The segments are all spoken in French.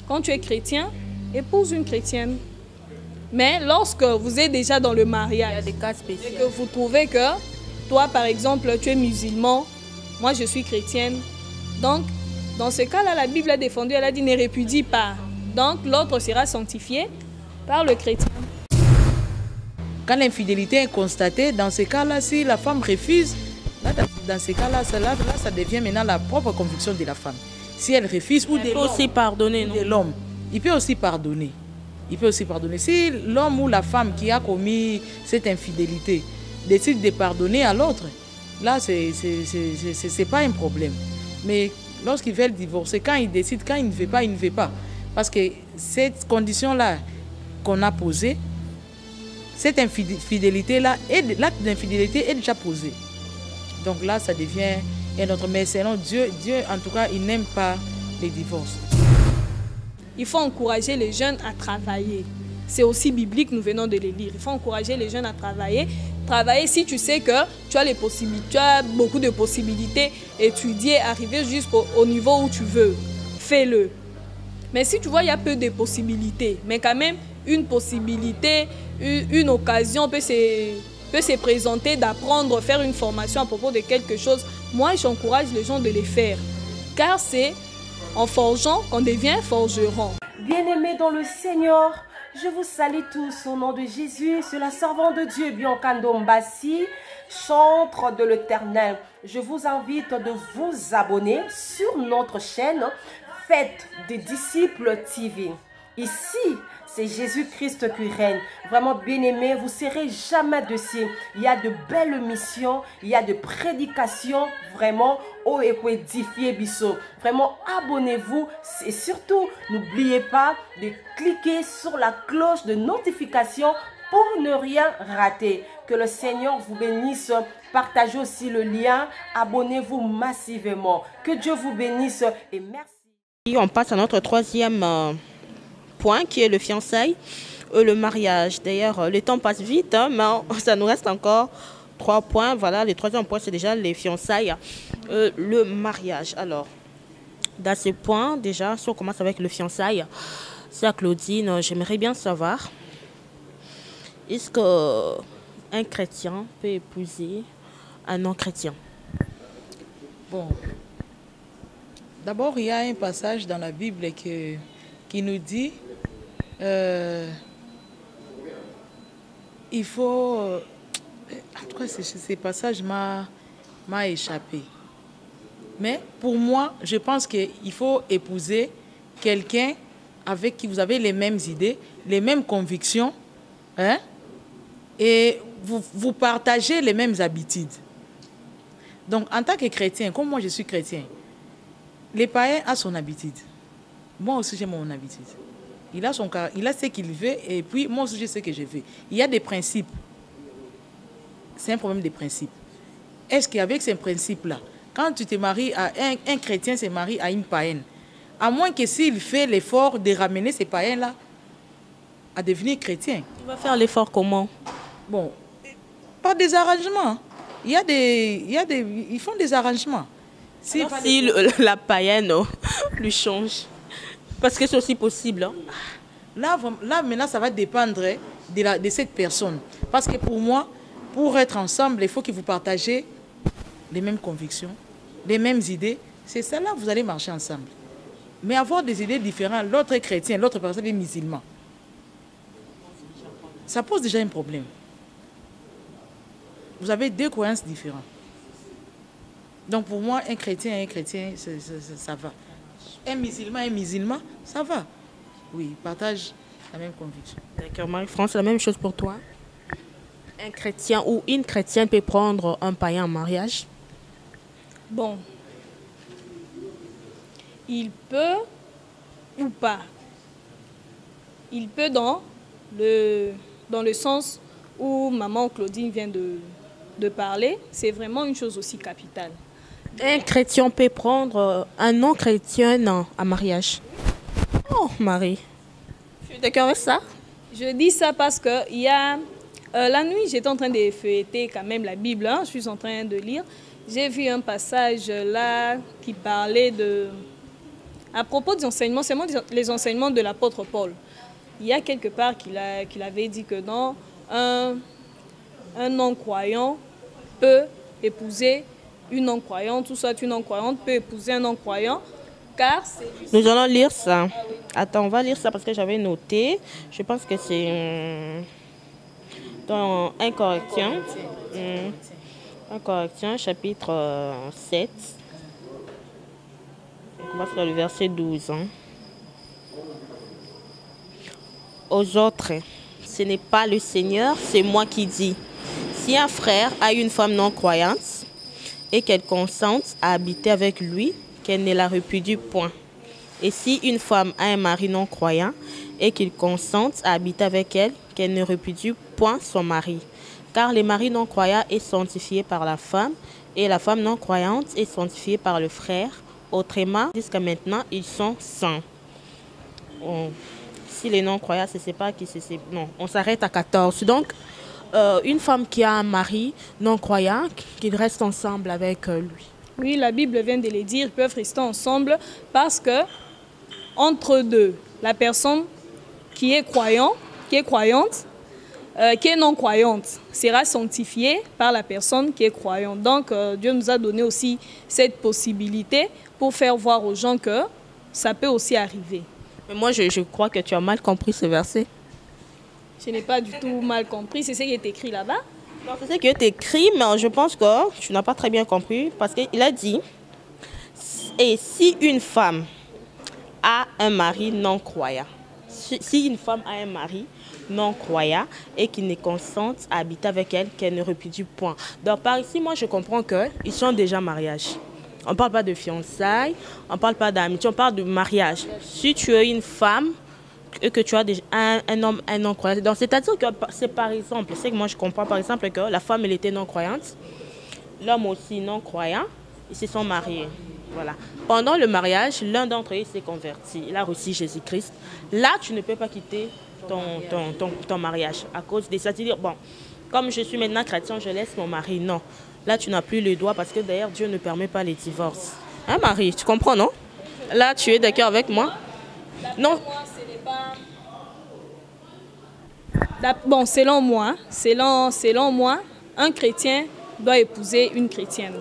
quand tu es chrétien, épouse une chrétienne. Mais lorsque vous êtes déjà dans le mariage, Il y a des cas spéciaux. et que vous trouvez que toi, par exemple, tu es musulman, moi je suis chrétienne, donc dans ce cas-là, la Bible a défendu, elle a dit ne répudie pas. Donc l'autre sera sanctifié par le chrétien. Quand l'infidélité est constatée, dans ces cas-là, si la femme refuse, là, dans ces cas-là, ça devient maintenant la propre conviction de la femme. Si elle refuse, ou Il peut aussi pardonner, non? de l'homme, il peut aussi pardonner. Il peut aussi pardonner. Si l'homme ou la femme qui a commis cette infidélité décide de pardonner à l'autre, là, c'est pas un problème. Mais lorsqu'ils veulent divorcer, quand ils décident, quand il ne veut pas, il ne veut pas. Parce que cette condition-là qu'on a posée, cette infidélité-là, l'acte d'infidélité est déjà posé. Donc là, ça devient un autre. Mais selon Dieu, en tout cas, il n'aime pas les divorces. Il faut encourager les jeunes à travailler. C'est aussi biblique, nous venons de le lire. Il faut encourager les jeunes à travailler. Travailler si tu sais que tu as les possibilités, tu as beaucoup de possibilités, étudier, arriver jusqu'au niveau où tu veux. Fais-le. Mais si tu vois, il y a peu de possibilités, mais quand même, une possibilité, une occasion peut se présenter d'apprendre, faire une formation à propos de quelque chose. Moi, j'encourage les gens de les faire. Car c'est en forgeant qu'on devient forgeron. Bien-aimés dans le Seigneur, je vous salue tous au nom de Jésus. C'est la servante de Dieu, Biancando Mbassi, chantre de l'Éternel. Je vous invite de vous abonner sur notre chaîne Faites des disciples TV. Ici, c'est Jésus-Christ qui règne. Vraiment, bien-aimés, vous ne serez jamais dessus. Il y a de belles missions, il y a de prédications, vraiment, oh, et pour édifier Bissot. Vraiment, abonnez-vous et surtout, n'oubliez pas de cliquer sur la cloche de notification pour ne rien rater. Que le Seigneur vous bénisse. Partagez aussi le lien. Abonnez-vous massivement. Que Dieu vous bénisse et merci. On passe à notre troisième point qui est le fiançailles, le mariage. D'ailleurs, le temps passe vite, hein, mais ça nous reste encore 3 points. Voilà, le troisième point, c'est déjà les fiançailles, le mariage. Alors, dans ce point, déjà, si on commence avec le fiançailles, c'est à Claudine, j'aimerais bien savoir, est-ce qu'un chrétien peut épouser un non-chrétien? Bon. D'abord, il y a un passage dans la Bible qui nous dit il faut... en tout cas, ce passage m'a échappé. Mais pour moi, je pense qu'il faut épouser quelqu'un avec qui vous avez les mêmes idées, les mêmes convictions, hein, et vous partagez les mêmes habitudes. Donc, en tant que chrétien, comme moi je suis chrétien, les païens ont son habitude. Moi aussi, j'ai mon habitude. Il a ce qu'il veut et puis moi aussi, je sais ce que je veux. Il y a des principes. C'est un problème de principes. Est-ce qu'avec ces principes-là, quand tu te maries à un chrétien se marie à une païenne, à moins que s'il fait l'effort de ramener ces païens-là à devenir chrétiens. Tu vas faire l'effort comment? Bon, par des arrangements. Ils font des arrangements. Si la païenne lui change. Parce que c'est aussi possible. Hein? Là, maintenant, ça va dépendre de cette personne. Parce que pour moi, pour être ensemble, il faut que vous partagez les mêmes convictions, les mêmes idées. C'est ça là, vous allez marcher ensemble. Mais avoir des idées différentes, l'autre est chrétien, l'autre personne est musulman. Ça pose déjà un problème. Vous avez 2 croyances différentes. Donc pour moi, un chrétien, ça va. Un musulman, ça va. Oui, partage la même conviction. D'accord, Marie-France, la même chose pour toi. Un chrétien ou une chrétienne peut prendre un païen en mariage? Bon, il peut ou pas. Il peut dans le sens où maman Claudine vient de parler. C'est vraiment une chose aussi capitale. Un chrétien peut prendre un non-chrétien en mariage. Oh, Marie, tu es d'accord avec ça? Je dis ça parce que il y a... la nuit, j'étais en train de feuilleter quand même la Bible. Hein, je suis en train de lire. J'ai vu un passage là qui parlait À propos des enseignements, c'est les enseignements de l'apôtre Paul. Il y a quelque part qu'il avait dit que non, un non-croyant peut épouser une non-croyante, ou soit une non-croyante peut épouser un non-croyant, car c'est... Nous allons lire ça. Attends, on va lire ça parce que j'avais noté. Je pense que c'est dans 1 Corinthiens. 1 Corinthiens, chapitre 7. On va faire le verset 12. Aux autres, ce n'est pas le Seigneur, c'est moi qui dis. Si un frère a une femme non-croyante et qu'elle consente à habiter avec lui, qu'elle ne la repudie point. Et si une femme a un mari non-croyant et qu'il consente à habiter avec elle, qu'elle ne repudie point son mari. Car le mari non-croyant est sanctifié par la femme et la femme non-croyante est sanctifiée par le frère. Autrement, jusqu'à maintenant, ils sont saints. Si les non-croyants se séparent, non, on s'arrête à 14. Donc, une femme qui a un mari non-croyant, qu'ils restent ensemble avec lui. Oui, la Bible vient de le dire, ils peuvent rester ensemble parce que entre deux, la personne qui est croyante, qui est non-croyante, sera sanctifiée par la personne qui est croyante. Donc, Dieu nous a donné aussi cette possibilité pour faire voir aux gens que ça peut aussi arriver. Mais moi, je crois que tu as mal compris ce verset. Je n'ai pas du tout mal compris. C'est ce qui est écrit là-bas. Non, c'est ce qui est écrit, mais je pense que tu n'as pas très bien compris parce qu'il a dit « Et si une femme a un mari non-croyant, si une femme a un mari non-croyant et qui ne consente à habiter avec elle, qu'elle ne repudie point. » Donc par ici, moi, je comprends qu'ils sont déjà mariés. On ne parle pas de fiançailles, on ne parle pas d'amitié, on parle de mariage. Si tu es une femme et que tu as un homme non-croyant, donc c'est-à-dire que c'est par exemple, c'est que moi je comprends par exemple que la femme elle était non-croyante, l'homme aussi non-croyant, ils se sont mariés. Voilà. Pendant le mariage, l'un d'entre eux s'est converti, il a reçu Jésus-Christ. Là, tu ne peux pas quitter ton mariage à cause de ça. C'est-à-dire, bon, comme je suis maintenant chrétien, je laisse mon mari. Non. Là, tu n'as plus le droit parce que d'ailleurs, Dieu ne permet pas les divorces. Hein, Marie, tu comprends, non? Là, tu es d'accord avec moi? Non. Bon, selon moi, un chrétien doit épouser une chrétienne.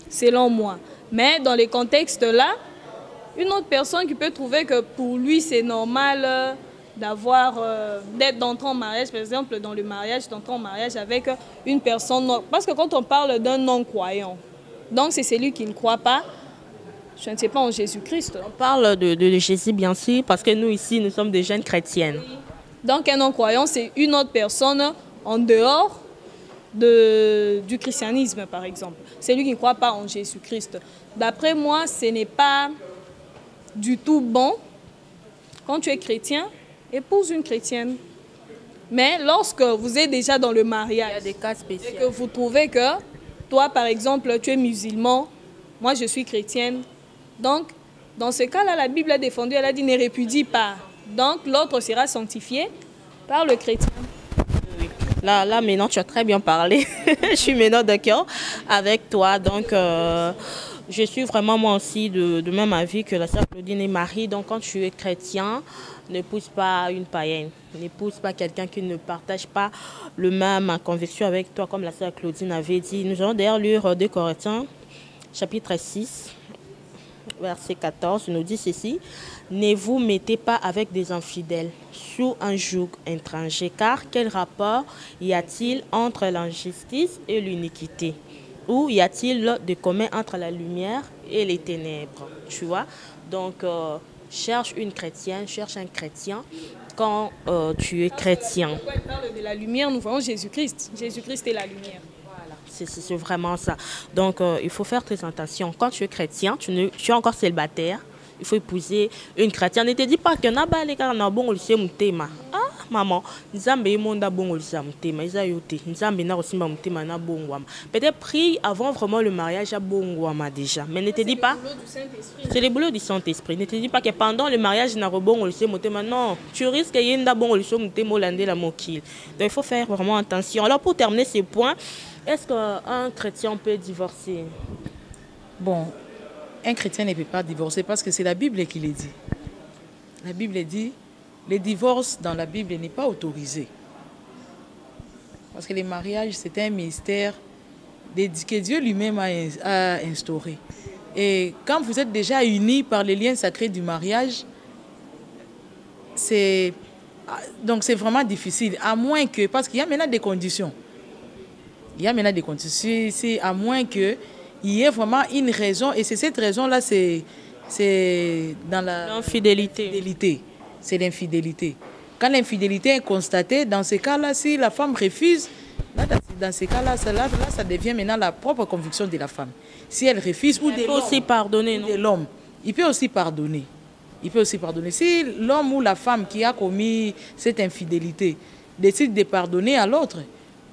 Selon moi. Mais dans les contextes là, une autre personne qui peut trouver que pour lui c'est normal d'entrer en mariage, par exemple dans le mariage, d'entrer en mariage avec une personne non. Parce que quand on parle d'un non-croyant, donc c'est celui qui ne croit pas, je ne sais pas, en Jésus-Christ. On parle de Jésus bien sûr, parce que nous ici, nous sommes des jeunes chrétiennes. Donc un non-croyant, c'est une autre personne en dehors du christianisme, par exemple. C'est lui qui ne croit pas en Jésus-Christ. D'après moi, ce n'est pas du tout bon. Quand tu es chrétien, épouse une chrétienne. Mais lorsque vous êtes déjà dans le mariage, il y a des cas spéciaux. Et que vous trouvez que toi, par exemple, tu es musulman, moi je suis chrétienne. Donc, dans ce cas-là, la Bible a défendu, elle a dit ne répudie pas. Donc, l'autre sera sanctifié par le chrétien. Là, maintenant, tu as très bien parlé. Je suis maintenant d'accord avec toi. Donc, je suis vraiment moi aussi de même avis que la sœur Claudine et Marie. Donc, quand tu es chrétien, n'épouse pas une païenne. N'épouse pas quelqu'un qui ne partage pas le même conviction avec toi, comme la sœur Claudine avait dit. Nous allons d'ailleurs lire 2 Corinthiens, chapitre 6, verset 14. Il nous dit ceci. Ne vous mettez pas avec des infidèles sous un joug étranger, car quel rapport y a-t-il entre l'injustice et l'iniquité? Ou y a-t-il de commun entre la lumière et les ténèbres? Tu vois? Donc, cherche une chrétienne, cherche un chrétien quand tu es chrétien. Quand elle parle de la lumière, nous voyons Jésus-Christ. Jésus-Christ est la lumière. Voilà, c'est vraiment ça. Donc, il faut faire très attention. Quand tu es chrétien, tu es encore célibataire, il faut épouser une chrétienne. Ne te dis pas que ah, maman, peut-être prie avant vraiment le mariage à Bongwama déjà. Mais ne te dis pas. C'est le boulot du Saint-Esprit. Ne te dis pas que pendant le mariage, non, tu risques qu'il y ait une donc il faut faire vraiment attention. Alors pour terminer ce point, est-ce qu'un chrétien peut divorcer? Bon, un chrétien ne peut pas divorcer parce que c'est la Bible qui le dit. La Bible dit, le divorce dans la Bible n'est pas autorisé. Parce que le mariage, c'est un mystère que Dieu lui-même a instauré. Et quand vous êtes déjà unis par les liens sacrés du mariage, c'est vraiment difficile, à moins que, parce qu'il y a maintenant des conditions. Il y a maintenant des conditions, c'est à moins qu'il y ait vraiment une raison, et c'est cette raison-là, c'est dans l'infidélité. C'est l'infidélité. Quand l'infidélité est constatée, dans ces cas-là, si la femme refuse, dans ces cas-là, ça devient maintenant la propre conviction de la femme. Si elle refuse, ou il peut aussi pardonner, de l'homme, il peut aussi pardonner. Il peut aussi pardonner. Si l'homme ou la femme qui a commis cette infidélité décide de pardonner à l'autre,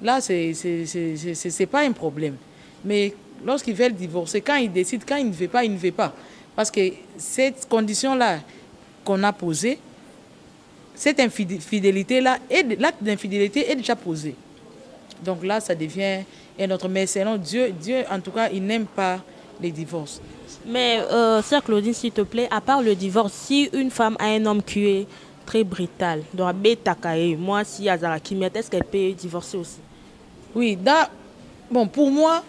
là, c'est pas un problème. Mais lorsqu'ils veulent divorcer, quand ils décident, quand il ne veut pas, il ne veut pas. Parce que cette condition-là qu'on a posée, cette infidélité-là, l'acte d'infidélité est déjà posé. Donc là, ça devient un autre. Mais selon Dieu, en tout cas, il n'aime pas les divorces. Mais, sœur Claudine, s'il te plaît, à part le divorce, si une femme a un homme qui est très brutal, moi, si Azara Kimiat, est-ce qu'elle peut divorcer aussi? Oui, bon, pour moi,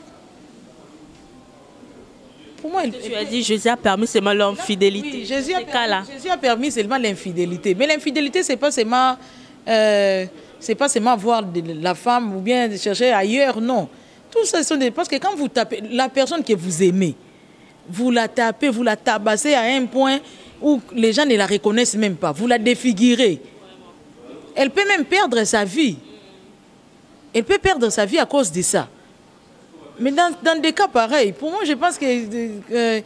tu as dit Jésus a permis seulement l'infidélité. Oui, Jésus a permis seulement l'infidélité. Mais l'infidélité, c'est pas seulement voir la femme ou bien chercher ailleurs, non. Tout ça, parce que quand vous tapez la personne que vous aimez, vous la tapez, vous la tabassez à un point où les gens ne la reconnaissent même pas. Vous la défigurez. Elle peut même perdre sa vie. Elle peut perdre sa vie à cause de ça. Mais dans des cas pareils, pour moi, je pense que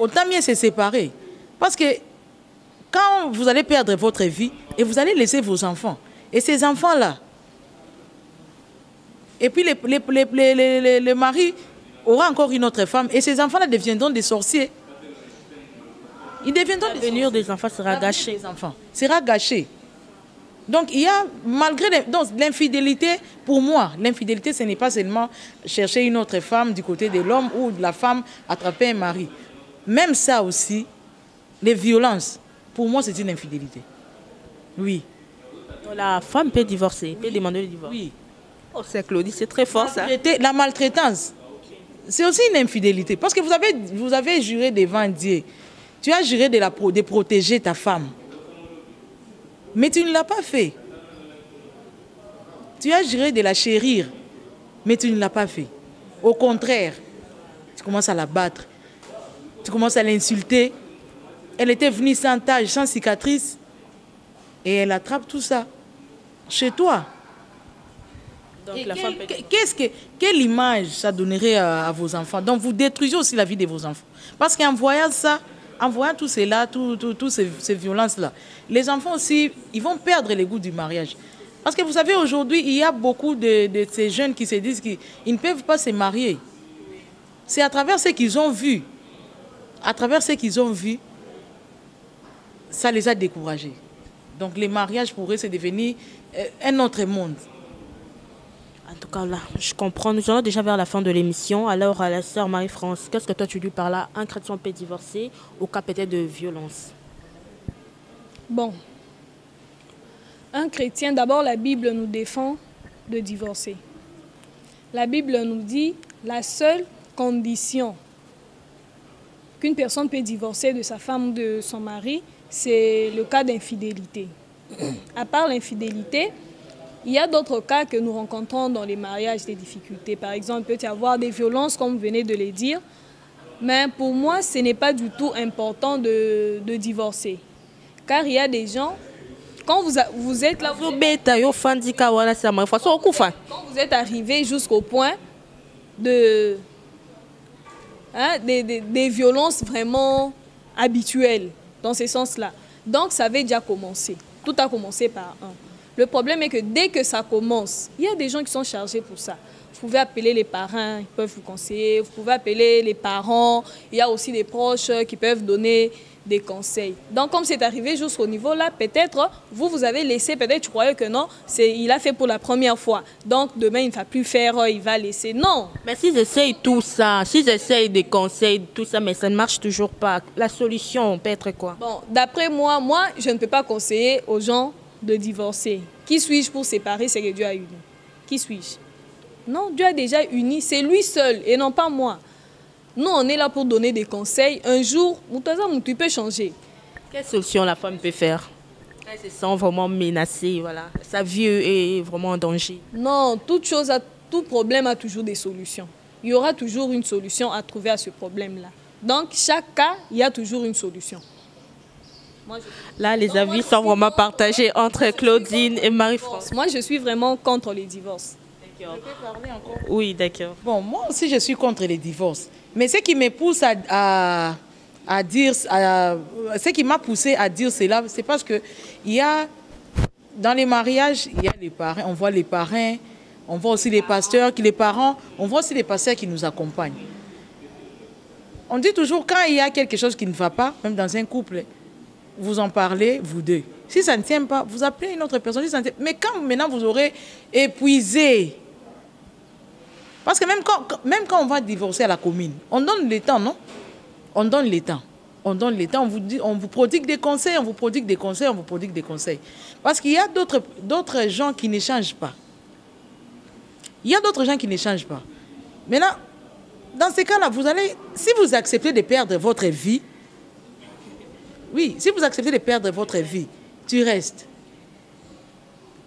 autant mieux se séparer. Parce que quand vous allez perdre votre vie et vous allez laisser vos enfants, et ces enfants-là, et puis le mari aura encore une autre femme, et ces enfants-là deviendront des sorciers. Ils deviendront des sorciers. L'avenir des enfants sera gâché. Sera gâché. Donc, il y a, malgré l'infidélité, pour moi, l'infidélité, ce n'est pas seulement chercher une autre femme du côté de l'homme ou de la femme attraper un mari. Même ça aussi, les violences, pour moi, c'est une infidélité. Oui. La femme peut divorcer, peut demander le divorce. Oui. Oh, c'est Claudie, c'est très fort ça. La maltraitance, c'est aussi une infidélité. Parce que vous avez juré devant Dieu. Tu as juré de protéger ta femme. Mais tu ne l'as pas fait. Tu as juré de la chérir, mais tu ne l'as pas fait. Au contraire, tu commences à la battre. Tu commences à l'insulter. Elle était venue sans tache, sans cicatrice. Et elle attrape tout ça chez toi. Donc, quelle image ça donnerait à vos enfants? Donc vous détruisez aussi la vie de vos enfants. Parce qu'en voyant ça, en voyant tout cela, toutes ces violences-là, les enfants aussi, ils vont perdre le goût du mariage. Parce que vous savez, aujourd'hui, il y a beaucoup de ces jeunes qui se disent qu'ils ne peuvent pas se marier. C'est à travers ce qu'ils ont vu. À travers ce qu'ils ont vu, ça les a découragés. Donc les mariages pour eux, c'est devenu un autre monde. En tout cas, là, je comprends. Nous allons déjà vers la fin de l'émission. Alors, à la sœur Marie-France, qu'est-ce que toi tu dis par là? Un chrétien peut divorcer au cas peut-être de violence? Bon. Un chrétien, d'abord, la Bible nous défend de divorcer. La Bible nous dit la seule condition qu'une personne peut divorcer de sa femme ou de son mari, c'est le cas d'infidélité. À part l'infidélité, il y a d'autres cas que nous rencontrons dans les mariages, des difficultés. Par exemple, il peut y avoir des violences, comme vous venez de le dire. Mais pour moi, ce n'est pas du tout important de divorcer. Car il y a des gens, quand vous êtes là... Quand vous êtes arrivé jusqu'au point des violences vraiment habituelles, dans ce sens-là. Donc, ça avait déjà commencé. Tout a commencé par un. Le problème est que dès que ça commence, il y a des gens qui sont chargés pour ça. Vous pouvez appeler les parents, ils peuvent vous conseiller. Vous pouvez appeler les parents. Il y a aussi des proches qui peuvent donner des conseils. Donc, comme c'est arrivé jusqu'au niveau là, peut-être, vous avez laissé, peut-être tu croyais que non, il a fait pour la première fois. Donc, demain, il ne va plus faire, il va laisser. Non. Mais s'ils essayent tout ça, s'ils essayent des conseils, tout ça, mais ça ne marche toujours pas, la solution peut être quoi? Bon, d'après moi, je ne peux pas conseiller aux gens de divorcer. Qui suis-je pour séparer ce que Dieu a uni? Qui suis-je? Non, Dieu a déjà uni, c'est lui seul et non pas moi. Nous, on est là pour donner des conseils. Un jour, tu peux changer. Quelle solution la femme peut faire? Elle se sent vraiment menacée, voilà. Sa vie est vraiment en danger. Non, tout problème a toujours des solutions. Il y aura toujours une solution à trouver à ce problème-là. Donc, chaque cas, il y a toujours une solution. Là, les avis sont vraiment partagés entre Claudine et Marie-France. Moi, je suis vraiment contre les divorces. D'accord. Oui, d'accord. Bon, moi aussi, je suis contre les divorces. Mais ce qui me pousse à dire, ce qui m'a poussé à dire cela, c'est parce que il y a, dans les mariages, il y a les parrains, on voit les parrains, on voit aussi les pasteurs, les parents, on voit aussi les pasteurs qui nous accompagnent. On dit toujours, quand il y a quelque chose qui ne va pas, même dans un couple, vous en parlez, vous deux. Si ça ne tient pas, vous appelez une autre personne. Mais quand maintenant vous aurez épuisé, parce que même quand on va divorcer à la commune, on donne le temps, non? On donne le temps. On donne le temps, on vous prodigue des conseils, on vous prodigue des conseils, on vous prodigue des conseils. Parce qu'il y a d'autres gens qui ne changent pas. Il y a d'autres gens qui ne changent pas. Maintenant, dans ces cas-là, si vous acceptez de perdre votre vie, oui, si vous acceptez de perdre votre vie, tu restes.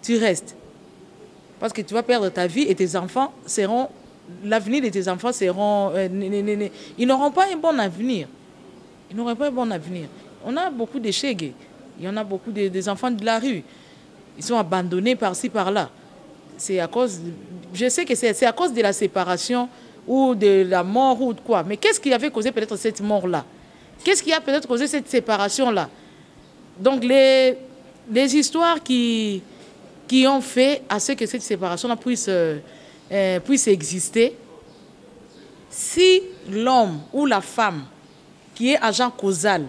Tu restes. Parce que tu vas perdre ta vie et tes enfants seront... L'avenir de tes enfants seront... ils n'auront pas un bon avenir. Ils n'auront pas un bon avenir. On a beaucoup de chégués. Il y en a beaucoup des enfants de la rue. Ils sont abandonnés par-ci, par-là. C'est à cause... Je sais que c'est à cause de la séparation ou de la mort ou de quoi. Mais qu'est-ce qui avait causé peut-être cette mort-là? Qu'est-ce qui a peut-être causé cette séparation-là? Donc, les histoires qui ont fait à ce que cette séparation-là puisse exister, si l'homme ou la femme qui est agent causal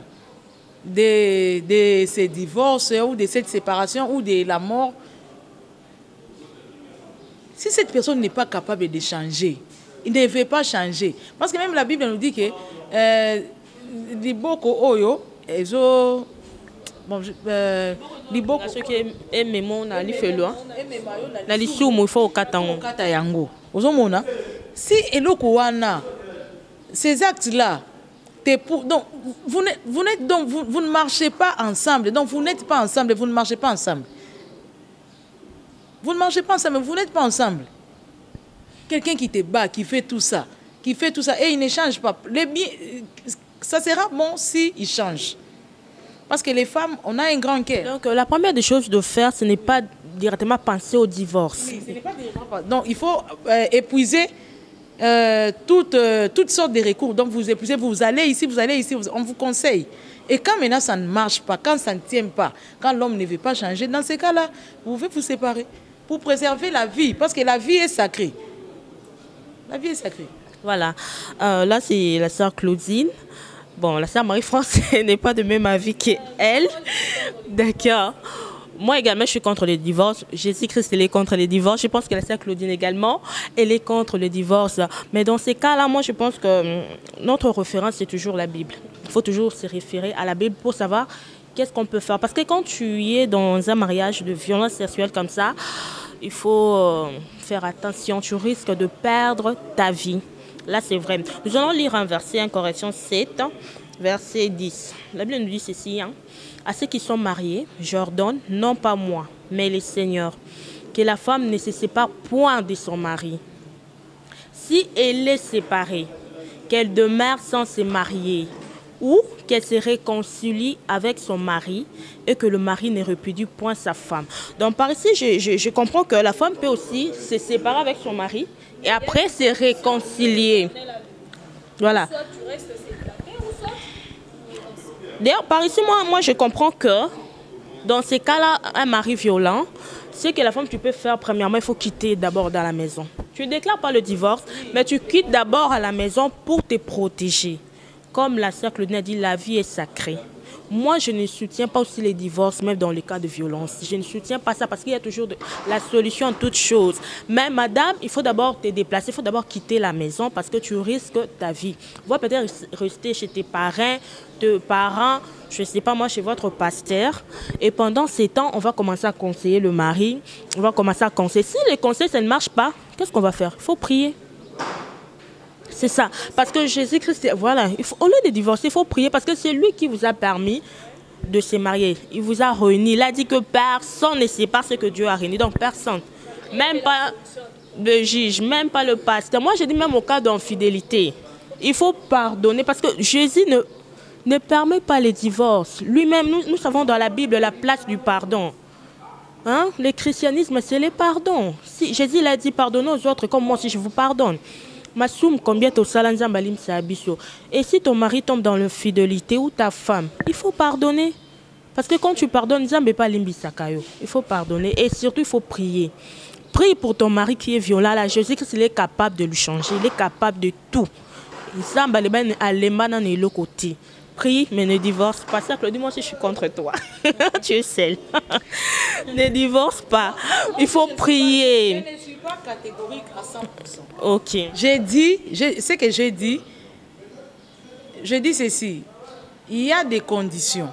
de ces divorces ou de cette séparation ou de la mort, si cette personne n'est pas capable de changer, il ne veut pas changer. Parce que même la Bible nous dit que liboko oyo ezo bon liboko ce qui est mémo na lifelo na lisumu il faut kata yango ozomona si eloko wana ces actes là donc vous ne marchez pas ensemble, donc vous n'êtes pas ensemble, vous ne marchez pas ensemble. Vous ne marchez pas ensemble, vous n'êtes pas ensemble. Quelqu'un qui te bat, qui fait tout ça, et il ne change pas. Ça sera bon s'il change. Parce que les femmes, on a un grand cœur. Donc, la première des choses de faire, ce n'est pas directement penser au divorce. Oui, ce n'est pas directement. Donc, il faut épuiser toutes sortes de recours. Donc, vous épuisez, vous allez ici, on vous conseille. Et quand maintenant ça ne marche pas, quand ça ne tient pas, quand l'homme ne veut pas changer, dans ces cas-là, vous pouvez vous séparer pour préserver la vie. Parce que la vie est sacrée. La vie est sacrée. Voilà. Là, c'est la sœur Claudine. Bon, la sœur Marie-France n'est pas de même avis qu'elle. D'accord. Moi également, je suis contre les divorces. Jésus-Christ, il est contre les divorces. Je pense que la sœur Claudine également, elle est contre le divorce. Mais dans ces cas-là, moi, je pense que notre référence, c'est toujours la Bible. Il faut toujours se référer à la Bible pour savoir qu'est-ce qu'on peut faire. Parce que quand tu es dans un mariage de violence sexuelle comme ça, il faut faire attention. Tu risques de perdre ta vie. Là, c'est vrai. Nous allons lire un verset, en Corinthiens 7, verset 10. La Bible nous dit ceci, hein. À ceux qui sont mariés, j'ordonne, non pas moi, mais le Seigneur, que la femme ne se sépare point de son mari. Si elle est séparée, qu'elle demeure sans se marier, ou qu'elle se réconcilie avec son mari et que le mari ne répudie point sa femme. Donc par ici, je comprends que la femme peut aussi se séparer avec son mari et après se réconcilier. Voilà. D'ailleurs, par ici, moi, je comprends que dans ces cas-là, un mari violent, c'est que la femme, tu peux faire, premièrement, il faut quitter d'abord dans la maison. Tu ne déclares pas le divorce, mais tu quittes d'abord à la maison pour te protéger. Comme la sœur Claudine a dit, la vie est sacrée. Moi, je ne soutiens pas aussi les divorces, même dans les cas de violence. Je ne soutiens pas ça parce qu'il y a toujours la solution à toute chose. Mais madame, il faut d'abord te déplacer, il faut d'abord quitter la maison parce que tu risques ta vie. Tu vas peut-être rester chez tes parents, je ne sais pas moi, chez votre pasteur. Et pendant ces temps, on va commencer à conseiller le mari. On va commencer à conseiller. Si les conseils, ça ne marche pas, qu'est-ce qu'on va faire? Il faut prier. C'est ça. Parce que Jésus-Christ, voilà, au lieu de divorcer, il faut prier parce que c'est lui qui vous a permis de se marier. Il vous a réunis. Il a dit que personne ne sait pas ce que Dieu a réuni. Donc personne. Même pas le juge, même pas le pasteur. Moi, je dis même au cas d'infidélité. Il faut pardonner parce que Jésus ne permet pas les divorces. Lui-même, nous savons dans la Bible la place du pardon. Hein? Le christianisme, c'est le pardon. Si Jésus l'a dit, pardonnez aux autres comme moi si je vous pardonne. Massoum, combien tu Et si ton mari tombe dans l'infidélité ou ta femme, il faut pardonner. Parce que quand tu pardonnes, il faut pardonner. Et surtout, il faut prier. Prie pour ton mari qui est violent. Là, Jésus-Christ, il est capable de lui changer. Il est capable de tout. Prie, mais ne divorce pas. Ça, Claudie, moi aussi, je suis contre toi. Tu es celle. Ne divorce pas. Il faut prier. Je ne suis pas catégorique à 100%. Ok. Ce que j'ai dit, je dis ceci. Il y a des conditions.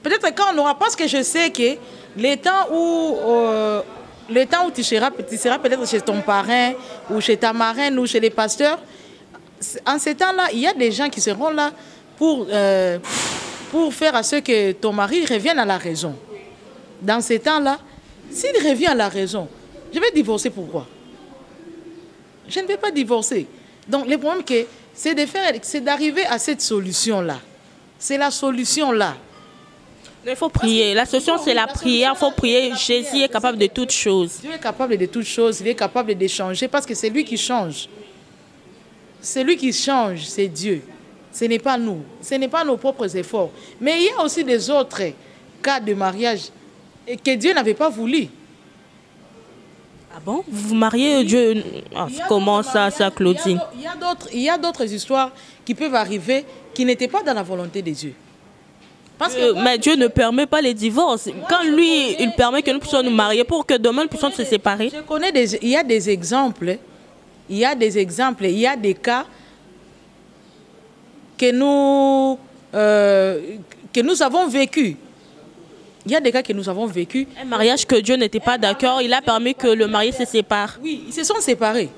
Peut-être quand on aura, parce que je sais que les temps où tu seras peut-être chez ton parrain ou chez ta marraine ou chez les pasteurs, en ces temps-là, il y a des gens qui seront là pour faire à ce que ton mari revienne à la raison. Dans ces temps-là, s'il revient à la raison, je vais divorcer pourquoi? Je ne vais pas divorcer. Donc, le problème, c'est d'arriver à cette solution-là. C'est la solution-là. Il faut prier. La solution, c'est la prière. Il faut prier. Jésus est capable de toutes choses. Dieu est capable de toutes choses. Il est capable de changer parce que c'est lui qui change. C'est lui qui change, c'est Dieu. Ce n'est pas nous. Ce n'est pas nos propres efforts. Mais il y a aussi des autres cas de mariage que Dieu n'avait pas voulu. Ah bon? Vous vous mariez, Dieu... Ah, comment ça, Claudine? Il y a d'autres histoires qui peuvent arriver qui n'étaient pas dans la volonté de Dieu. Mais Dieu ne permet pas les divorces. Quand lui, il permet que nous puissions nous marier pour que demain nous puissions se séparer. Je connais il y a des exemples. Il y a des cas que nous avons vécu. Il y a des cas que nous avons vécu. Un mariage que Dieu n'était pas d'accord, il a permis que le marié se sépare. Oui, ils se sont séparés.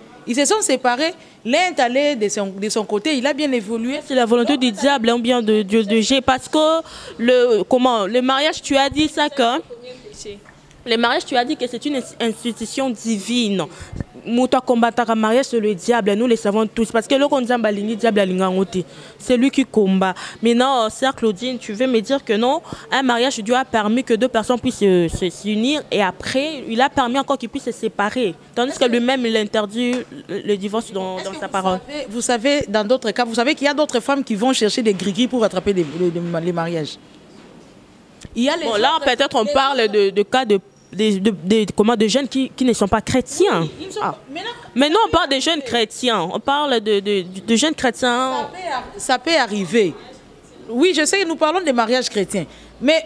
L'un est allé de son côté, il a bien évolué. C'est la volonté du diable ou bien de Dieu. Parce que le mariage, tu as dit ça que... Le mariage, tu as dit que c'est une institution divine. Mouta combattre le mariage, c'est le diable. Nous le savons tous. Parce que le diable c'est lui qui combat. Mais non, sœur Claudine, tu veux me dire que non, un mariage, Dieu a permis que deux personnes puissent s'unir et après, il a permis encore qu'ils puissent se séparer. Tandis que lui-même, il interdit le divorce dans sa parole. Vous savez, dans d'autres cas, vous savez qu'il y a d'autres femmes qui vont chercher des gris-gris pour attraper les mariages. Bon, là, peut-être on parle de cas de jeunes qui ne sont pas chrétiens. Mais non, on parle de jeunes chrétiens. On parle de jeunes chrétiens. Ça peut arriver. Oui, je sais que nous parlons de mariage chrétien. Mais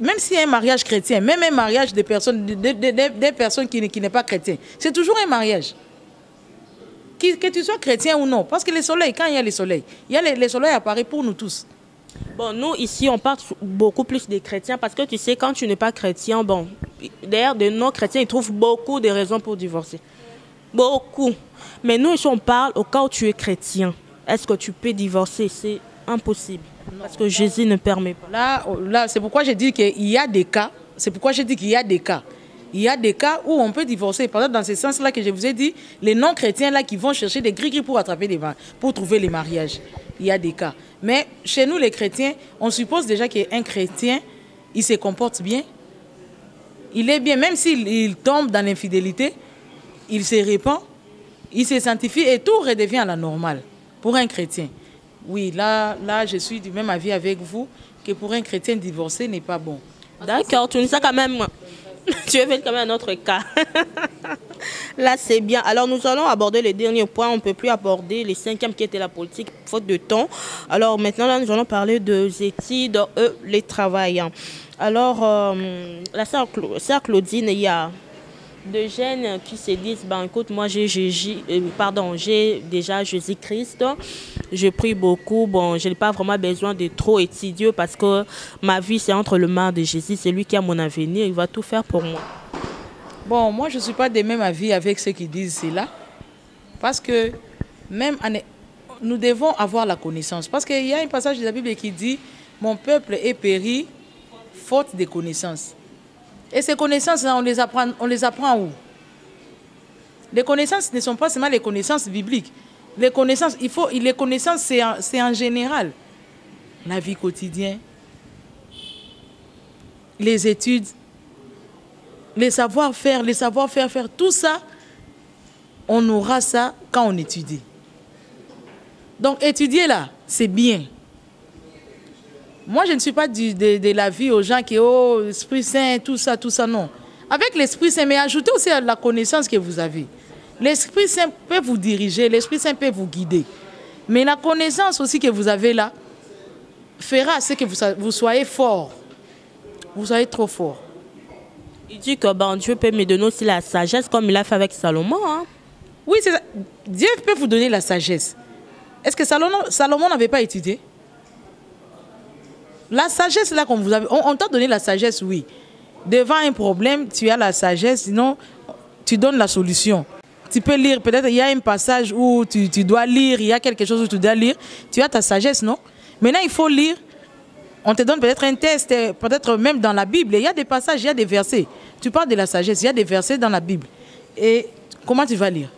même s'il y a un mariage chrétien, même un mariage des personnes qui n'est pas chrétien, c'est toujours un mariage. Que tu sois chrétien ou non. Parce que le soleil, quand il y a le soleil, le soleil apparaît pour nous tous. Bon, nous, ici, on parle beaucoup plus des chrétiens parce que tu sais, quand tu n'es pas chrétien, bon, d'ailleurs, de non-chrétiens, ils trouvent beaucoup de raisons pour divorcer. Beaucoup. Mais nous, ici, on parle au cas où tu es chrétien. Est-ce que tu peux divorcer? C'est impossible. Parce que Jésus ne permet pas. Là, c'est pourquoi j'ai dit qu'il y a des cas. Il y a des cas où on peut divorcer. Par exemple, dans ce sens-là que je vous ai dit, les non-chrétiens là qui vont chercher des gris-gris pour pour trouver les mariages. Il y a des cas. Mais chez nous, les chrétiens, on suppose déjà qu'un chrétien, il se comporte bien. Il est bien, même s'il tombe dans l'infidélité, il se répand, il se sanctifie et tout redevient à la normale pour un chrétien. Oui, là, je suis du même avis avec vous que pour un chrétien divorcé n'est pas bon. D'accord, tu nous as quand même... Tu es quand même un autre cas. Là, c'est bien. Alors, nous allons aborder le dernier point. On ne peut plus aborder les cinquièmes qui était la politique, faute de temps. Alors, maintenant, là, nous allons parler des études et les travails. Alors, la sœur Claudine, il y a de jeunes qui se disent, ben, écoute, moi, j'ai déjà Jésus-Christ. Je prie beaucoup. Bon, je n'ai pas vraiment besoin de trop étudier parce que ma vie, c'est entre les mains de Jésus. C'est lui qui a mon avenir. Il va tout faire pour moi. Bon, moi, je ne suis pas de même avis avec ceux qui disent cela. Parce que même nous devons avoir la connaissance. Parce qu'il y a un passage de la Bible qui dit « Mon peuple est péri faute de connaissances ». Et ces connaissances-là, on les apprend où? Les connaissances ne sont pas seulement les connaissances bibliques. Les connaissances, c'est en général. La vie quotidienne, les études, les savoir-faire, faire, tout ça, on aura ça quand on étudie. Donc, étudier là, c'est bien. Moi, je ne suis pas de l'avis aux gens qui ont l'Esprit Saint, tout ça, non. Avec l'Esprit Saint, mais ajoutez aussi la connaissance que vous avez. L'Esprit Saint peut vous diriger, l'Esprit Saint peut vous guider. Mais la connaissance aussi que vous avez là fera ce que vous soyez fort. Vous soyez trop fort. Il dit que ben, Dieu peut me donner aussi la sagesse comme il a fait avec Salomon. Hein? Oui, c'est ça. Dieu peut vous donner la sagesse. Est-ce que Salomon n'avait pas étudié? La sagesse, là, qu'on vous avez, on t'a donné la sagesse, oui. Devant un problème, tu as la sagesse, sinon, tu donnes la solution. Tu peux lire, peut-être il y a un passage où tu dois lire, il y a quelque chose où tu dois lire. Tu as ta sagesse, non? Maintenant, il faut lire. On te donne peut-être un test, peut-être même dans la Bible. Il y a des passages, il y a des versets. Tu parles de la sagesse, il y a des versets dans la Bible. Et comment tu vas lire?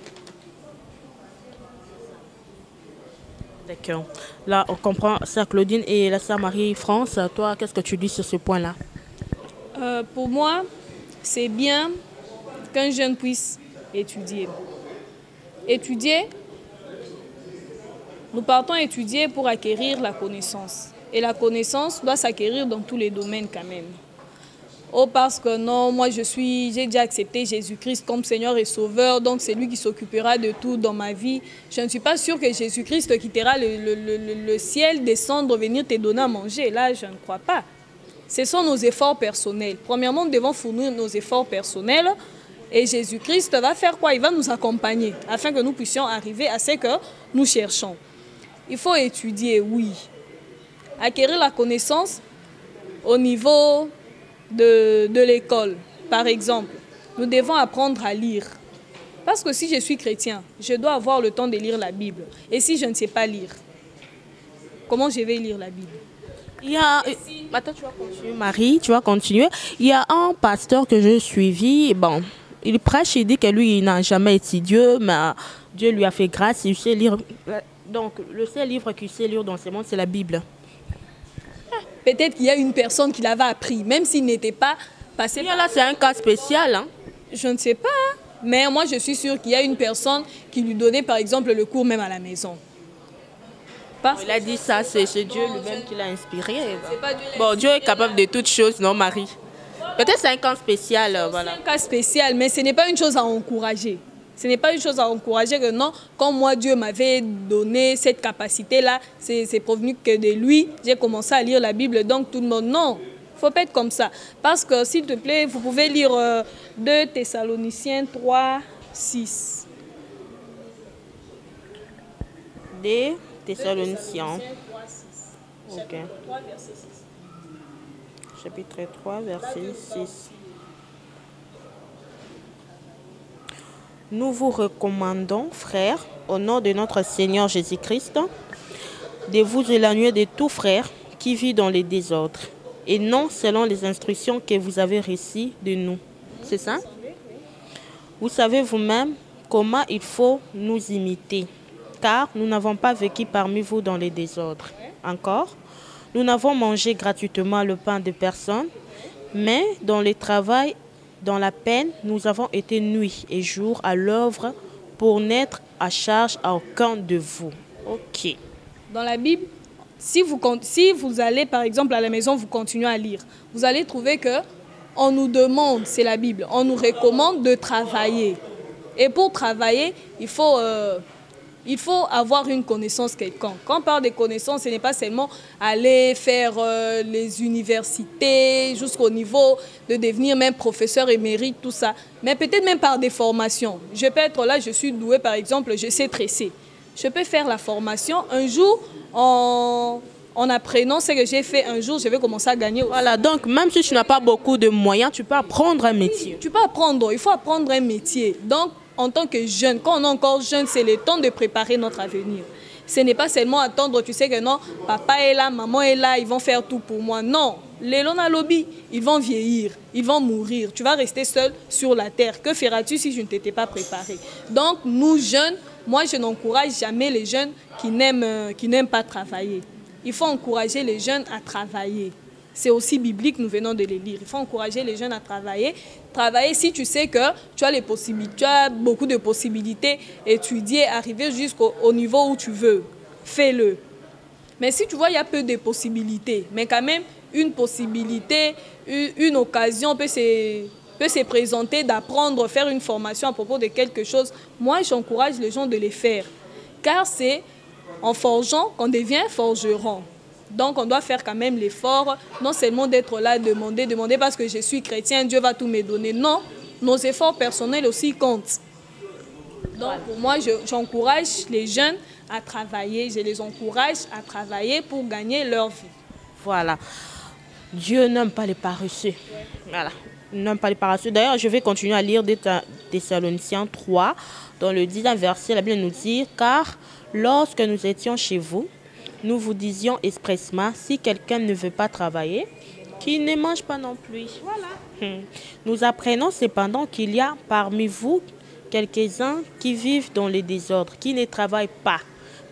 D'accord. Là, on comprend ça, Claudine et la sœur Marie-France. Toi, qu'est-ce que tu dis sur ce point-là? Pour moi, c'est bien qu'un jeune puisse étudier. Étudier, nous partons étudier pour acquérir la connaissance. Et la connaissance doit s'acquérir dans tous les domaines quand même. Oh, parce que non, moi j'ai déjà accepté Jésus-Christ comme Seigneur et Sauveur, donc c'est lui qui s'occupera de tout dans ma vie. Je ne suis pas sûre que Jésus-Christ quittera le ciel, descendre, venir te donner à manger. Là, je ne crois pas. Ce sont nos efforts personnels. Premièrement, nous devons fournir nos efforts personnels et Jésus-Christ va faire quoi? Il va nous accompagner afin que nous puissions arriver à ce que nous cherchons. Il faut étudier, oui. Acquérir la connaissance au niveau de l'école, par exemple. Nous devons apprendre à lire. Parce que si je suis chrétien, je dois avoir le temps de lire la Bible. Et si je ne sais pas lire, comment je vais lire la Bible? Attends, tu vas continuer, Marie, tu vas continuer. Il y a un pasteur que j'ai suivi, bon, il prêche, il dit que lui, il n'a jamais étudié, mais Dieu lui a fait grâce, il sait lire. Donc, le seul livre qu'il sait lire dans ce monde, c'est la Bible. Peut-être qu'il y a une personne qui l'avait appris, même s'il n'était pas passé par... Là, c'est un cas spécial. Hein? Je ne sais pas, mais moi, je suis sûre qu'il y a une personne qui lui donnait, par exemple, le cours même à la maison. Il a dit ça, c'est Dieu lui-même qui l'a inspiré. Bon, Dieu est capable de toutes choses, non, Marie? Peut-être c'est un cas spécial. Voilà. C'est un cas spécial, mais ce n'est pas une chose à encourager. Ce n'est pas une chose à encourager que non, comme moi, Dieu m'avait donné cette capacité-là, c'est provenu que de lui, j'ai commencé à lire la Bible, donc tout le monde, non, il ne faut pas être comme ça. Parce que, s'il te plaît, vous pouvez lire 2 Thessaloniciens 3, 6. Des Thessaloniciens. Ok. Chapitre 3, verset 6. Nous vous recommandons, frères, au nom de notre Seigneur Jésus-Christ, de vous éloigner de tout frère qui vit dans les désordres, et non selon les instructions que vous avez reçues de nous. C'est ça? Vous savez vous-même comment il faut nous imiter, car nous n'avons pas vécu parmi vous dans les désordres. Encore, nous n'avons mangé gratuitement le pain de personne, mais dans le travail, dans la peine, nous avons été nuit et jour à l'œuvre pour n'être à charge à aucun de vous. Ok. Dans la Bible, si vous allez par exemple à la maison, vous continuez à lire, vous allez trouver que on nous demande, c'est la Bible, on nous recommande de travailler. Et pour travailler, il faut avoir une connaissance quelconque. Quand on parle de connaissances, ce n'est pas seulement aller faire les universités jusqu'au niveau de devenir même professeur émérite, tout ça. Mais peut-être même par des formations. Je peux être là, je suis douée par exemple, je sais tresser. Je peux faire la formation. Un jour, en apprenant ce que j'ai fait un jour, je vais commencer à gagner. Voilà, donc même si tu n'as pas beaucoup de moyens, tu peux apprendre un métier. Tu peux apprendre, il faut apprendre un métier. Donc, en tant que jeune, quand on est encore jeune, c'est le temps de préparer notre avenir. Ce n'est pas seulement attendre, tu sais que non, papa est là, maman est là, ils vont faire tout pour moi. Non, les lona lobby, ils vont vieillir, ils vont mourir. Tu vas rester seul sur la terre. Que feras-tu si je ne t'étais pas préparé? Donc, nous jeunes, moi je n'encourage jamais les jeunes qui n'aiment pas travailler. Il faut encourager les jeunes à travailler. C'est aussi biblique, nous venons de les lire. Il faut encourager les jeunes à travailler. Travailler si tu sais que tu as les possibilités, tu as beaucoup de possibilités, étudier, arriver jusqu'au niveau où tu veux. Fais-le. Mais si tu vois, il y a peu de possibilités, mais quand même, une possibilité, une occasion peut se présenter d'apprendre, faire une formation à propos de quelque chose. Moi, j'encourage les gens de les faire. Car c'est en forgeant qu'on devient forgeron. Donc, on doit faire quand même l'effort, non seulement d'être là, demander parce que je suis chrétien, Dieu va tout me donner. Non, nos efforts personnels aussi comptent. Donc, pour moi, j'encourage les jeunes à travailler. Je les encourage à travailler pour gagner leur vie. Voilà. Dieu n'aime pas les paresseux. Voilà. Il n'aime pas les paresseux. D'ailleurs, je vais continuer à lire des Thessaloniciens 3. Dans le 10e verset, la Bible nous dit « Car lorsque nous étions chez vous, nous vous disions expressement, si quelqu'un ne veut pas travailler, qu'il ne mange pas non plus. » Voilà. Nous apprenons cependant qu'il y a parmi vous quelques-uns qui vivent dans les désordres, qui ne travaillent pas,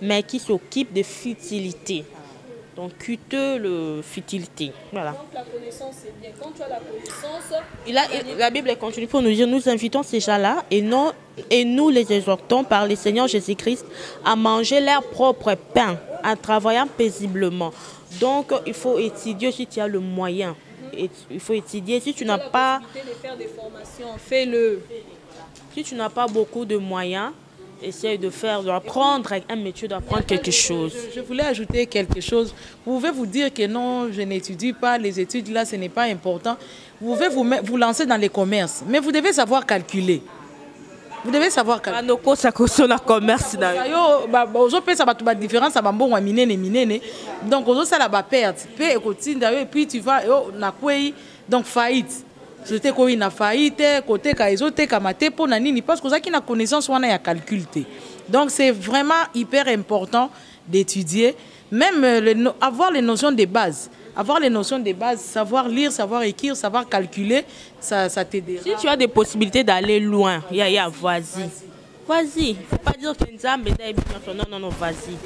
mais qui s'occupent de futilité. Donc, cuteux, le futilité. Voilà. Donc, la connaissance, c'est bien. Quand tu as la connaissance... La Bible continue pour nous dire, nous invitons ces gens-là et nous les exhortons par le Seigneur Jésus-Christ à manger leur propre pain, en travaillant paisiblement. Donc, il faut étudier si tu as le moyen. Il faut étudier. Si tu n'as pas... de faire des formations, fais-le. Si tu n'as pas beaucoup de moyens, essaye d'apprendre un métier, d'apprendre quelque chose. Je voulais ajouter quelque chose. Vous pouvez vous dire que non, je n'étudie pas, les études là, ce n'est pas important. Vous pouvez vous lancer dans les commerces, mais vous devez savoir calculer. Vous devez savoir calculer. Donc, puis tu vas, donc faillite. C'était quoi une faillite côté kaizote kamate pour nanini parce que ça qui na connaissance on a calcul. Donc c'est vraiment hyper important d'étudier, même avoir les notions de base. Avoir les notions de base, savoir lire, savoir écrire, savoir calculer, ça t'aidera. Si tu as des possibilités d'aller loin, vas-y. Vas-y. Faut pas dire que non, vas-y.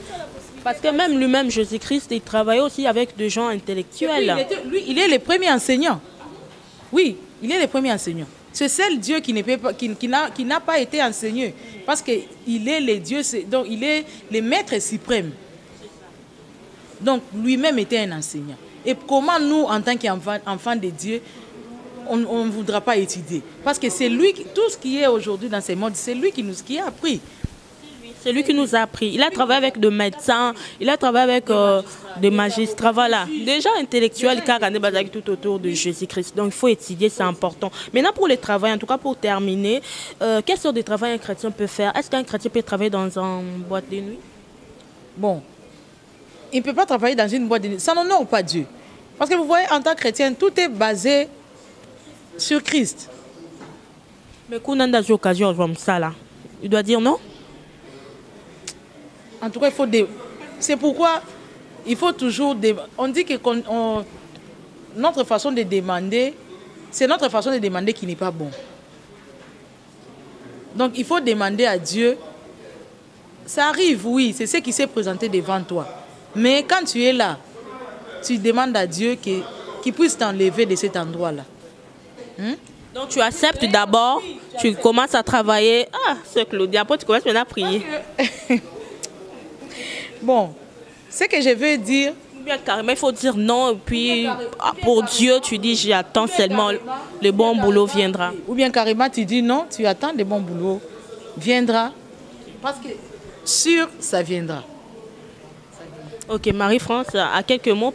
Parce que même lui-même, Jésus-Christ, il travaillait aussi avec des gens intellectuels. Lui, il est le premier enseignant. Oui, il est le premier enseignant. C'est seul Dieu qui n'a pas été enseigné. Parce qu'il est le Dieu, donc il est le maître suprême. Donc lui-même était un enseignant. Et comment nous, en tant qu'enfants de Dieu, on ne voudra pas étudier? Parce que c'est lui, tout ce qui est aujourd'hui dans ce monde, c'est lui qui a appris. C'est lui qui nous a appris. Il a travaillé avec des médecins, il a travaillé avec des magistrats, voilà. Des gens intellectuels qui ont tout autour de Jésus-Christ. Donc il faut étudier, c'est important. Maintenant pour le travail, en tout cas pour terminer, quelle sorte de travail un chrétien peut faire? Est-ce qu'un chrétien peut travailler dans une boîte de nuit? Bon, il ne peut pas travailler dans une boîte de nuit. Ça n'honore pas Dieu. Parce que vous voyez, en tant que chrétien, tout est basé sur Christ. Mais quand on a des occasions comme ça, là, il doit dire non? En tout cas, c'est pourquoi il faut toujours... On dit que notre façon de demander, c'est notre façon de demander qui n'est pas bon. Donc, il faut demander à Dieu. Ça arrive, oui, c'est ce qui s'est présenté devant toi. Mais quand tu es là, tu demandes à Dieu qu'il puisse t'enlever de cet endroit-là. Donc, tu acceptes d'abord, tu commences à travailler. Ah, c'est Claudia, après tu commences maintenant à prier. Bon, ce que je veux dire, bien carrément, il faut dire non. Et puis, pour Dieu, tu dis, j'attends seulement, le bon boulot viendra. Ou bien carrément, tu dis non, tu attends, le bon boulot viendra. Parce que sûr, ça viendra. Ok, Marie-France, à quelques mots.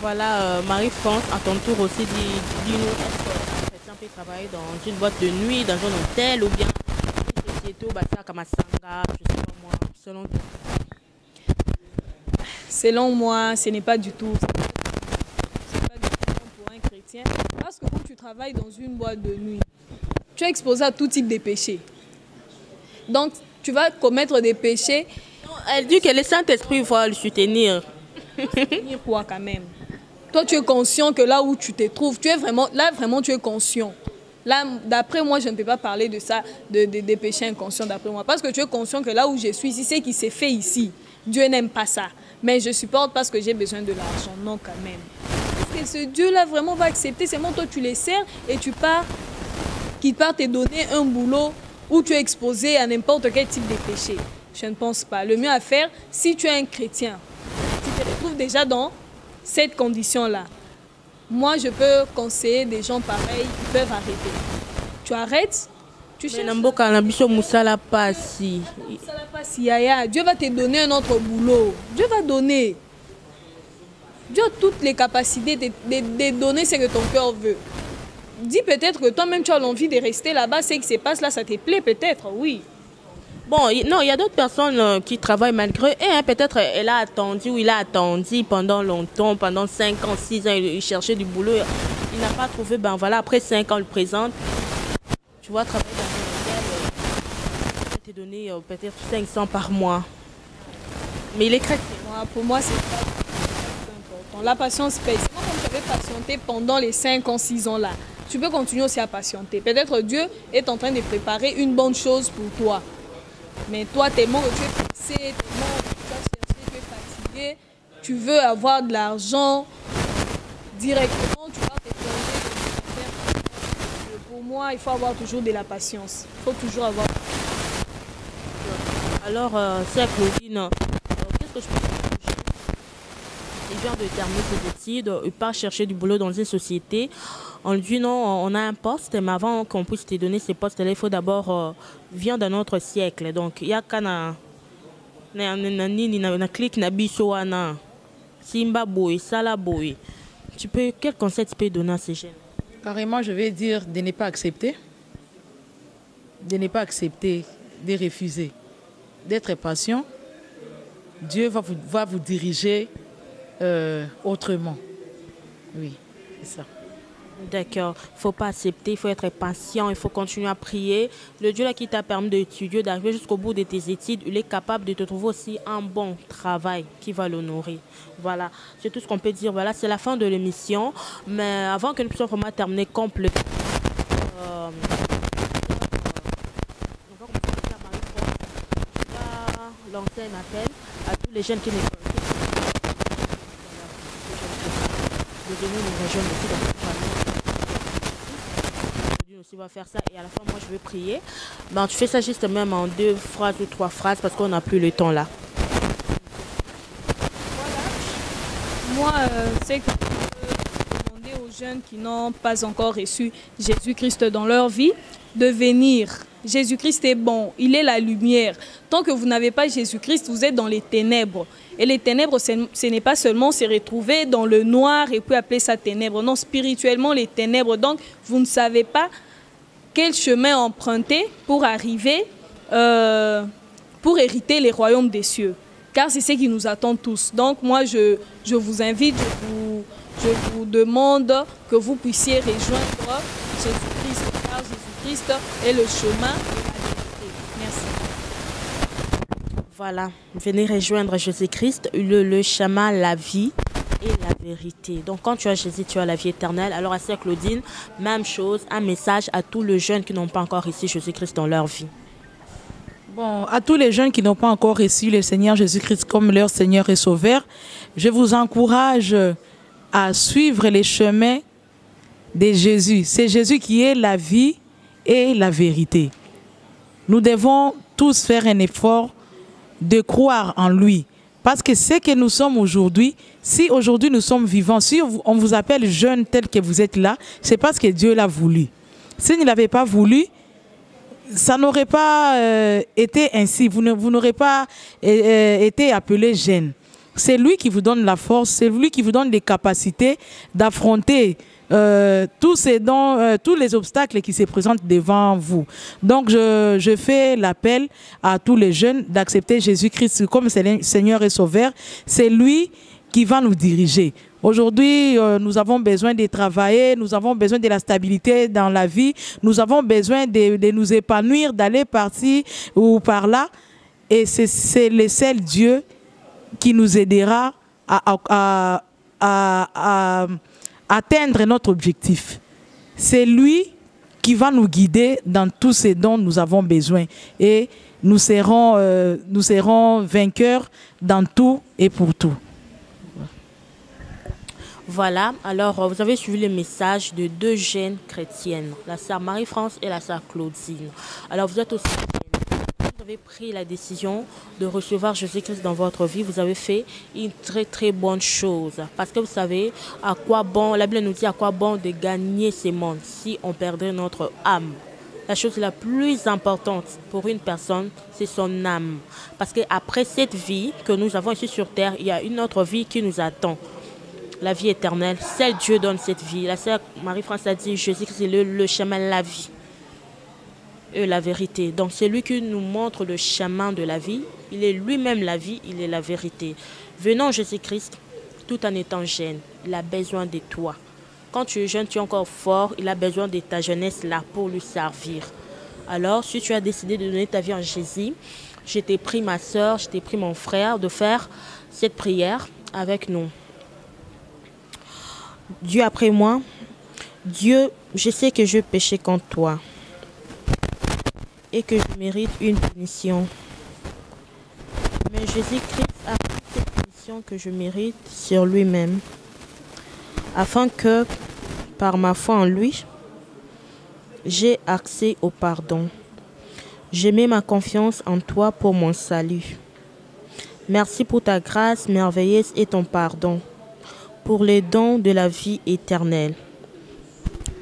Voilà, Marie-France, à ton tour aussi, dis-nous, est-ce qu'un chrétien peut travailler dans une boîte de nuit, dans un hôtel ou bien une société au Bassa Kamasanga, je sais pas moi, selon toi? Selon moi, ce n'est pas du tout. C'est pas du tout bon pour un chrétien. Parce que quand tu travailles dans une boîte de nuit, tu es exposé à tout type de péchés. Donc, tu vas commettre des péchés. Elle dit que le Saint-Esprit va le soutenir. Soutenir quoi quand même? Toi, tu es conscient que là où tu te trouves, tu es vraiment, là vraiment tu es conscient. Là, d'après moi, je ne peux pas parler de ça, des péchés inconscients d'après moi. Parce que tu es conscient que là où je suis ici, ce qui s'est fait ici, Dieu n'aime pas ça. Mais je supporte parce que j'ai besoin de l'argent. Non, quand même. Est-ce que ce Dieu-là vraiment va accepter? C'est bon, toi, tu les sers et tu pars, qu'il part te donner un boulot où tu es exposé à n'importe quel type de péché. Je ne pense pas. Le mieux à faire, si tu es un chrétien, tu te retrouves déjà dans cette condition-là. Moi, je peux conseiller des gens pareils qui peuvent arrêter. Tu arrêtes, tu cherches. Dieu va te donner un autre boulot. Dieu va donner. Dieu a toutes les capacités de donner ce que ton cœur veut. Dis peut-être que toi-même tu as l'envie de rester là-bas, ce qui se passe là, ça te plaît peut-être, oui. Bon, non, il y a d'autres personnes qui travaillent malgré eux. Hein. Peut-être elle a attendu ou il a attendu pendant longtemps, pendant 5 ans, 6 ans, il cherchait du boulot. Il n'a pas trouvé, ben voilà, après 5 ans, on le présente. Tu vois, travailler dans un hôtel, il va te donner peut-être 500 par mois. Mais il est chrétien. Pour moi, c'est pas important. La patience paye. C'est moi comme tu avais patienté pendant les 5 ans, 6 ans là. Tu peux continuer aussi à patienter. Peut-être Dieu est en train de préparer une bonne chose pour toi. Mais toi, tellement que tu es pressé, tellement que tu as cherché, tu es fatigué, tu veux avoir de l'argent directement, tu vas te plonger. Pour moi, il faut avoir toujours de la patience. Il faut toujours avoir. Alors, c'est Claudine, qu'est-ce que je peux dire? Il vient de terminer ses études, il part chercher du boulot dans une société. On lui dit non, on a un poste, mais avant qu'on puisse te donner ce poste-là, il faut d'abord vient d'un autre siècle. Donc, il y a qu'un clic na biso wana simba boy, sala boy. Quel conseil tu peux donner à ces jeunes? Carrément, je vais dire de ne pas accepter. De ne pas accepter, de refuser. D'être patient. Dieu va vous diriger autrement. Oui, c'est ça. D'accord. Il ne faut pas accepter, il faut être patient, il faut continuer à prier. Le Dieu là qui t'a permis d'étudier, d'arriver jusqu'au bout de tes études, il est capable de te trouver aussi un bon travail qui va l'honorer. Voilà, c'est tout ce qu'on peut dire. Voilà, c'est la fin de l'émission. Mais avant que nous puissions vraiment terminer complètement, on va lancer un appel à tous les jeunes qui nous venir nous rejoindre aussi dans cette famille. Aussi va faire ça et à la fin moi je vais prier. Ben, tu fais ça juste même en 2 phrases ou 3 phrases parce qu'on n'a plus le temps là. Voilà. Moi, c'est que je peux demander aux jeunes qui n'ont pas encore reçu Jésus-Christ dans leur vie de venir. Jésus-Christ est bon, il est la lumière. Tant que vous n'avez pas Jésus-Christ, vous êtes dans les ténèbres. Et les ténèbres, ce n'est pas seulement se retrouver dans le noir et puis appeler ça ténèbres. Non, spirituellement, les ténèbres. Donc, vous ne savez pas quel chemin emprunter pour arriver, pour hériter les royaumes des cieux. Car c'est ce qui nous attend tous. Donc, moi, je vous invite, je vous demande que vous puissiez rejoindre Jésus-Christ. Car Jésus-Christ est le chemin et la vérité. Merci. Voilà, venez rejoindre Jésus-Christ, le chemin, la vie et la vérité. Donc quand tu as Jésus, tu as la vie éternelle. Alors à Sœur Claudine, même chose, un message à tous les jeunes qui n'ont pas encore reçu Jésus-Christ dans leur vie. Bon, à tous les jeunes qui n'ont pas encore reçu le Seigneur Jésus-Christ comme leur Seigneur et Sauveur, je vous encourage à suivre les chemins de Jésus. C'est Jésus qui est la vie et la vérité. Nous devons tous faire un effort de croire en lui. Parce que ce que nous sommes aujourd'hui, si aujourd'hui nous sommes vivants, si on vous appelle jeunes tels que vous êtes là, c'est parce que Dieu l'a voulu. S'il ne l'avait pas voulu, ça n'aurait pas été ainsi. Vous n'aurez pas été appelé jeune. C'est lui qui vous donne la force, c'est lui qui vous donne les capacités d'affronter tous les obstacles qui se présentent devant vous. Donc, je fais l'appel à tous les jeunes d'accepter Jésus-Christ comme Seigneur et Sauveur. C'est lui qui va nous diriger. Aujourd'hui, nous avons besoin de travailler, nous avons besoin de la stabilité dans la vie, nous avons besoin de nous épanouir, d'aller par-ci ou par-là. Et c'est le seul Dieu qui nous aidera à atteindre notre objectif. C'est lui qui va nous guider dans tout ce dont nous avons besoin. Et nous serons vainqueurs dans tout et pour tout. Voilà, alors vous avez suivi le message de deux jeunes chrétiennes, la sœur Marie-France et la sœur Claudine. Alors vous êtes aussi vous avez pris la décision de recevoir Jésus-Christ dans votre vie, vous avez fait une très très bonne chose. Parce que vous savez à quoi bon, la Bible nous dit à quoi bon de gagner ce monde si on perdrait notre âme. La chose la plus importante pour une personne, c'est son âme. Parce qu'après cette vie que nous avons ici sur terre, il y a une autre vie qui nous attend. La vie éternelle, seul Dieu donne cette vie. La sœur Marie-France a dit, Jésus-Christ est le chemin, la vie et la vérité. Donc c'est lui qui nous montre le chemin de la vie. Il est lui-même la vie, il est la vérité. Venons Jésus-Christ, tout en étant jeune, il a besoin de toi. Quand tu es jeune, tu es encore fort, il a besoin de ta jeunesse là pour lui servir. Alors, si tu as décidé de donner ta vie en Jésus, je t'ai pris ma soeur, je t'ai pris mon frère de faire cette prière avec nous. Dieu après moi, Dieu, je sais que je péchais contre toi et que je mérite une punition. Mais Jésus-Christ a pris cette punition que je mérite sur lui-même, afin que, par ma foi en lui, j'ai accès au pardon. Je mets ma confiance en toi pour mon salut. Merci pour ta grâce merveilleuse et ton pardon, pour les dons de la vie éternelle.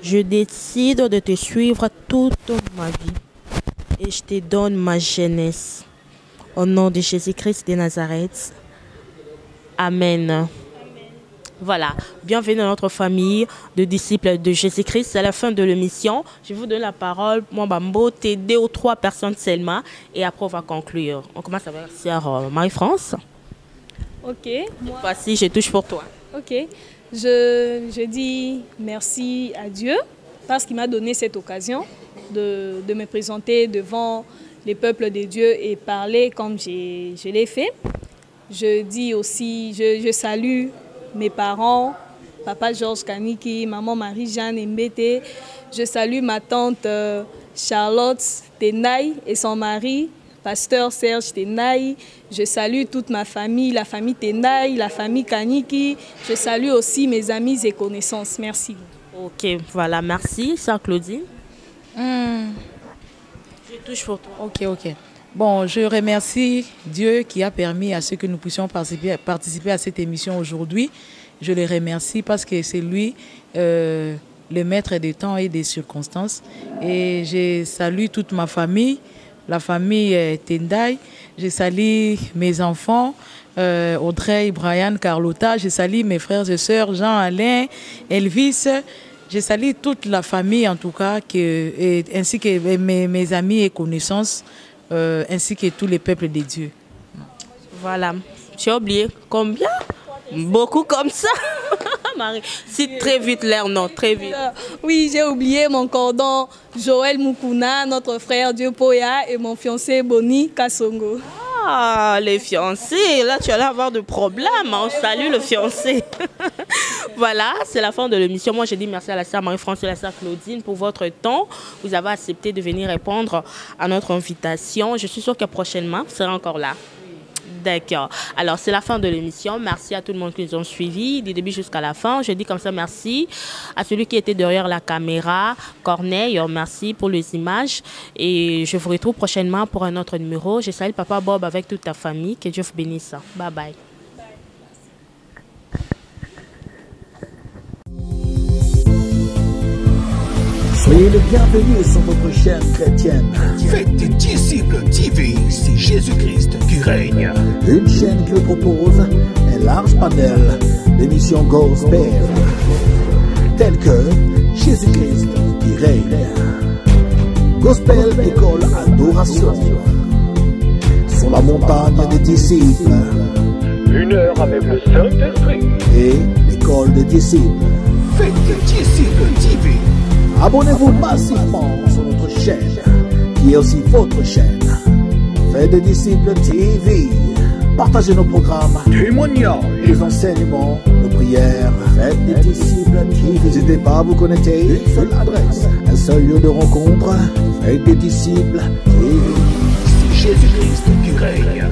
Je décide de te suivre toute ma vie et je te donne ma jeunesse. Au nom de Jésus-Christ de Nazareth. Amen. Voilà, bienvenue dans notre famille de disciples de Jésus-Christ. C'est la fin de l'émission. Je vous donne la parole. Moi, Bambo, t'es 2 ou 3 personnes seulement. Et après, on va conclure. On commence avec sœur Marie-France. Ok. Voici, je touche pour toi. Ok. Je dis merci à Dieu parce qu'il m'a donné cette occasion de me présenter devant les peuples de Dieu et parler comme je l'ai fait. Je dis aussi, je salue mes parents, papa Georges Kaniki, maman Marie-Jeanne Mbete. Je salue ma tante Charlotte Tenaï et son mari, pasteur Serge Tenaï. Je salue toute ma famille, la famille Tenaï, la famille Kaniki. Je salue aussi mes amis et connaissances. Merci. Ok, voilà, merci. Sœur Claudine. Je touche pour toi. Ok. Bon, je remercie Dieu qui a permis à ceux que nous puissions participer à cette émission aujourd'hui. Je le remercie parce que c'est lui le maître des temps et des circonstances. Et je salue toute ma famille, la famille Tendai. Je salue mes enfants, Audrey, Brian, Carlotta. Je salue mes frères et sœurs, Jean-Alain, Elvis. Je salue toute la famille en tout cas, ainsi que mes amis et connaissances. Ainsi que tous les peuples de Dieu. Voilà. Tu as oublié combien? Beaucoup comme ça. Marie, c'est très vite l'air, non, très vite. Oui, j'ai oublié mon cordon Joël Mukuna, notre frère Dieu Poya et mon fiancé Boni Kassongo. Ah, les fiancés, là tu allais avoir de problèmes. On salue le fiancé. Voilà, c'est la fin de l'émission. Moi, je dis merci à la sœur Marie-France et à la sœur Claudine pour votre temps. Vous avez accepté de venir répondre à notre invitation. Je suis sûre que prochainement, vous serez encore là. D'accord. Alors, c'est la fin de l'émission. Merci à tout le monde qui nous ont suivis du début jusqu'à la fin. Je dis comme ça merci à celui qui était derrière la caméra, Corneille. Merci pour les images. Et je vous retrouve prochainement pour un autre numéro. Je salue Papa Bob avec toute ta famille. Que Dieu vous bénisse. Bye bye. Soyez les bienvenus sur votre chaîne chrétienne. Faites des disciples TV, c'est Jésus-Christ qui règne. Une chaîne qui vous propose un large panel d'émissions gospel, telles que Jésus-Christ qui règne, Gospel École Adoration, sur la montagne des disciples, 1 heure avec le Saint-Esprit. et l'école des disciples. Faites des disciples TV. Abonnez-vous massivement sur notre chaîne, qui est aussi votre chaîne. Faites des disciples TV. Partagez nos programmes, Témoignages. les enseignements, nos prières. Faites des disciples TV. N'hésitez pas à vous connecter. Une seule adresse, un seul lieu de rencontre. Faites des disciples TV. C'est Jésus-Christ qui règne.